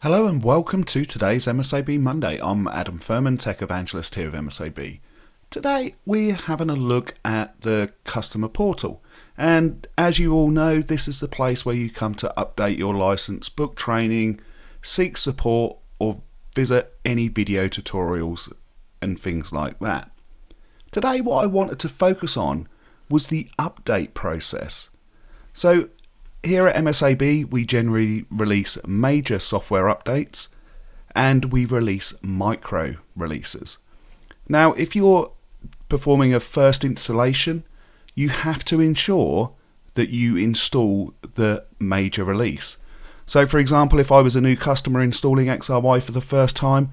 Hello and welcome to today's MSAB Monday. I'm Adam Furman, Tech Evangelist here with MSAB. Today we're having a look at the customer portal, and as you all know, this is the place where you come to update your license, book training, seek support, or visit any video tutorials and things like that. Today what I wanted to focus on was the update process. So here at MSAB, we generally release major software updates and we release micro releases. Now, if you're performing a first installation, you have to ensure that you install the major release. So for example, if I was a new customer installing XRY for the first time,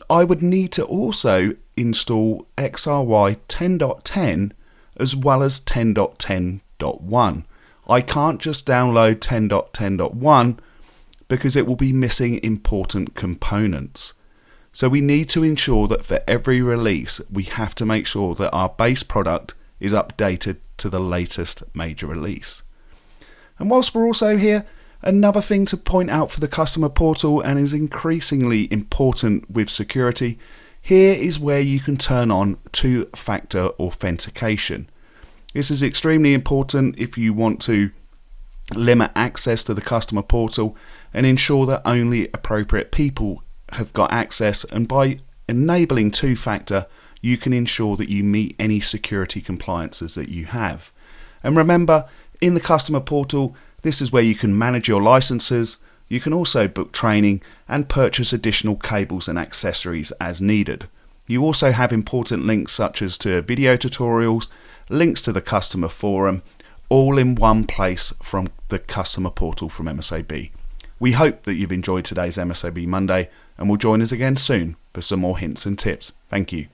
I would need to also install XRY 10.10 as well as 10.10.1. I can't just download 10.10.1 because it will be missing important components. So we need to ensure that for every release, we have to make sure that our base product is updated to the latest major release. And whilst we're also here, another thing to point out for the customer portal and is increasingly important with security, here is where you can turn on two-factor authentication. This is extremely important if you want to limit access to the customer portal and ensure that only appropriate people have got access, and by enabling two-factor you can ensure that you meet any security compliances that you have. And remember, in the customer portal, this is where you can manage your licenses, you can also book training and purchase additional cables and accessories as needed. You also have important links such as to video tutorials, links to the customer forum, all in one place from the customer portal from MSAB. We hope that you've enjoyed today's MSAB Monday and will join us again soon for some more hints and tips. Thank you.